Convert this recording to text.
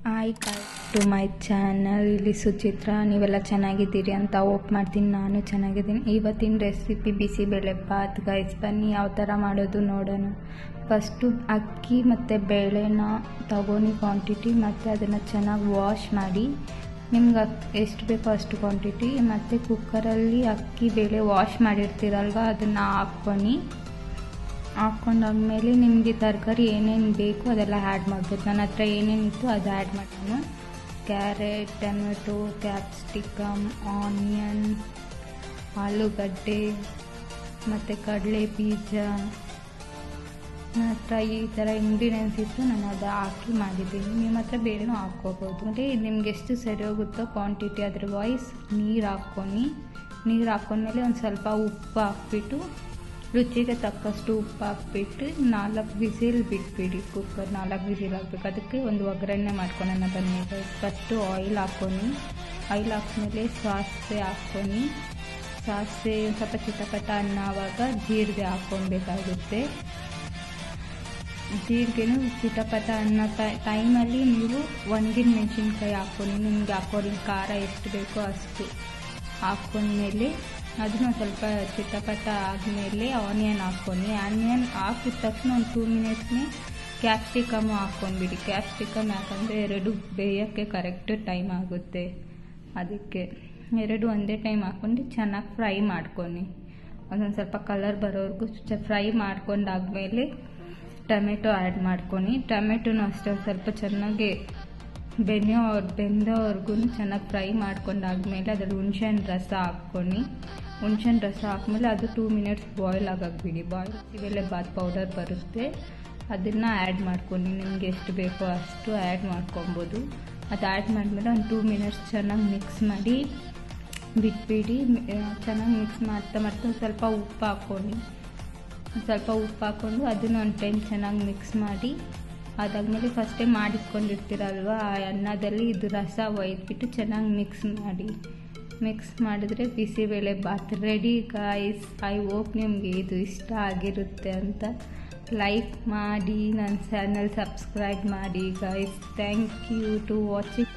Hi to my channel. ಇಲ್ಲಿ ಸುಚಿತ್ರ. ನೀವೆಲ್ಲ ಚೆನ್ನಾಗಿದ್ದೀರಿ ಅಂತ ಹೋಪ್ ಮಾಡ್ತೀನಿ. ನಾನು ಚೆನ್ನಾಗಿದ್ದೀನಿ. ಇವತ್ತಿನ ರೆಸಿಪಿ ಬಿಸಿಬೇಳೆ ಬಾತ್ ಗೈಸ್. ಬನ್ನಿ ಯಾವ ಥರ ಮಾಡೋದು ನೋಡೋಣ. ಫಸ್ಟು ಅಕ್ಕಿ ಮತ್ತು ಬೇಳೆನ ತಗೊಂಡು ಕ್ವಾಂಟಿಟಿ, ಮತ್ತು ಅದನ್ನು ಚೆನ್ನಾಗಿ ವಾಶ್ ಮಾಡಿ, ನಿಮ್ಗೆ ಎಷ್ಟು ಬೇಕೋ ಅಷ್ಟು ಕ್ವಾಂಟಿಟಿ, ಮತ್ತು ಕುಕ್ಕರಲ್ಲಿ ಅಕ್ಕಿ ಬೇಳೆ ವಾಶ್ ಮಾಡಿರ್ತೀರಲ್ವ ಅದನ್ನು ಹಾಕ್ಕೊಂಡಾದ್ಮೇಲೆ ನಿಮಗೆ ತರಕಾರಿ ಏನೇನು ಬೇಕು ಅದೆಲ್ಲ ಆ್ಯಡ್ ಮಾಡ್ಬೋದು. ನನ್ನ ಹತ್ರ ಏನೇನಿತ್ತು ಅದು ಆ್ಯಡ್ ಮಾಡೋಣ. ಕ್ಯಾರೆಟ್, ಟೊಮೆಟೊ, ಕ್ಯಾಪ್ಸಿಕಮ್, ಆನಿಯನ್, ಆಲೂಗಡ್ಡೆ ಮತ್ತು ಕಡಲೆ ಬೀಜ. ನನ್ನ ಹತ್ರ ಈ ಥರ ಇಂಗ್ರೀಡಿಯೆಂಟ್ಸ್ ಇತ್ತು, ನಾನು ಅದು ಹಾಕಿ ಮಾಡಿದ್ದೀನಿ. ನಿಮ್ಮ ಹತ್ರ ಬೇರೆನೂ ಹಾಕ್ಕೋಬೋದು. ಮತ್ತು ನಿಮ್ಗೆ ಎಷ್ಟು ಸರಿ ಹೋಗುತ್ತೋ ಕ್ವಾಂಟಿಟಿ ಅದ್ರ ವೈಸ್ ನೀರು ಹಾಕ್ಕೊಂಡ್ಮೇಲೆ ಒಂದು ಸ್ವಲ್ಪ ಉಪ್ಪು ಹಾಕ್ಬಿಟ್ಟು, ರುಚಿಗೆ ತಕ್ಕಷ್ಟು ಉಪ್ಪು ಹಾಕ್ಬಿಟ್ಟು 4 ವಿಸಿಲ್ ಬಿಟ್ಬಿಡಿ. ಕುಕ್ಕರ್ 4 ವಿಸಿಲ್ ಹಾಕ್ಬೇಕು. ಅದಕ್ಕೆ ಒಂದು ಒಗ್ಗರಣೆ ಮಾಡ್ಕೊಳ್ಳೋಣ ಬನ್ನಿ. ಫಸ್ಟು ಆಯಿಲ್ ಆಯಿಲ್ ಹಾಕ್ಮೇಲೆ ಸಾಸಿವೆ ಸಾಸಿವೆ ಸ್ವಲ್ಪ ಚಿಟಪಟ ಅನ್ನೋವಾಗ ಜೀರಿಗೆ ಹಾಕ್ಕೊಳ್ಬೇಕಾಗುತ್ತೆ. ಜೀರಿಗೆನೂ ಚಿಟಪಟ ಅನ್ನೋ ಟೈಮಲ್ಲಿ ನೀವು ಒಣಗಿನ ಮೆಣಸಿನ್ಕಾಯಿ ಹಾಕ್ಕೊಂಡು, ನಿಮ್ಗೆ ಖಾರ ಎಷ್ಟು ಬೇಕೋ ಅಷ್ಟು ಹಾಕ್ಕೊಂಡ್ಮೇಲೆ ಅದನ್ನು ಸ್ವಲ್ಪ ಚಿಟಪಟ ಆದಮೇಲೆ ಆನಿಯನ್ ಆನಿಯನ್ ಹಾಕಿದ ತಕ್ಷಣ ಒಂದು 2 ಮಿನಿಟ್ಸ್ನೇ ಕ್ಯಾಪ್ಸಿಕಮ್ಮು ಹಾಕ್ಕೊಂಡ್ಬಿಡಿ. ಕ್ಯಾಪ್ಸಿಕಮ್ ಯಾಕಂದರೆ 2 ಬೇಯೋಕ್ಕೆ ಕರೆಕ್ಟ್ ಟೈಮ್ ಆಗುತ್ತೆ. ಅದಕ್ಕೆ 2 ಒಂದೇ ಟೈಮ್ ಹಾಕ್ಕೊಂಡು ಚೆನ್ನಾಗಿ ಫ್ರೈ ಮಾಡ್ಕೊಂಡು, ಒಂದೊಂದು ಸ್ವಲ್ಪ ಕಲರ್ ಬರೋವರೆಗೂ ಫ್ರೈ ಮಾಡ್ಕೊಂಡಾದ್ಮೇಲೆ ಟೊಮೆಟೊ ಆ್ಯಡ್ ಮಾಡ್ಕೊಂಡು, ಟೊಮೆಟೊನೂ ಅಷ್ಟೇ ಸ್ವಲ್ಪ ಚೆನ್ನಾಗಿ ಬೆಂದವರೆಗೂ ಚೆನ್ನಾಗಿ ಫ್ರೈ ಮಾಡ್ಕೊಂಡಾದ್ಮೇಲೆ ಅದರಲ್ಲಿ ಹುಣಸೆಹಣ್ಣು ರಸ ಹಾಕ್ಮೇಲೆ ಅದು 2 ಮಿನಿಟ್ಸ್ ಬಾಯ್ಲ್ ಆಗಕ್ಕೆ ಬಿಡಿ. ಇವೆಲ್ಲ ಬಾತ್ ಪೌಡರ್ ಬರುತ್ತೆ, ಅದನ್ನು ಆ್ಯಡ್ ಮಾಡ್ಕೊಂಡು ನಿಮಗೆ ಎಷ್ಟು ಬೇಕೋ ಅಷ್ಟು ಆ್ಯಡ್ ಮಾಡ್ಕೊಬೋದು. ಅದು ಆ್ಯಡ್ ಮಾಡಿದ್ಮೇಲೆ ಒಂದು 2 ಮಿನಿಟ್ಸ್ ಚೆನ್ನಾಗಿ ಮಿಕ್ಸ್ ಮಾಡಿ ಬಿಟ್ಬಿಡಿ. ಚೆನ್ನಾಗಿ ಮಿಕ್ಸ್ ಮಾಡ್ತಾ ಸ್ವಲ್ಪ ಉಪ್ಪು ಹಾಕ್ಕೊಂಡು ಅದನ್ನು ಒಂದು ಟೈಮ್ ಚೆನ್ನಾಗಿ ಮಿಕ್ಸ್ ಮಾಡಿ, ಅದಾದಮೇಲೆ ಫಸ್ಟೇ ಮಾಡಿಟ್ಕೊಂಡಿರ್ತೀರಲ್ವ ಆ ಅನ್ನದಲ್ಲಿ ಇದು ರಸ ಒಯ್ದುಬಿಟ್ಟು ಚೆನ್ನಾಗಿ ಮಿಕ್ಸ್ ಮಾಡಿದ್ರೆ bisibele bath ready guys. I hope ನಿಮಗೆ ಇದು ಇಷ್ಟ ಆಗಿರುತ್ತೆ ಅಂತ. ಲೈಕ್ ಮಾಡಿ, ನನ್ನ ಚಾನಲ್ ಸಬ್ಸ್ಕ್ರೈಬ್ ಮಾಡಿ guys. Thank you to watching.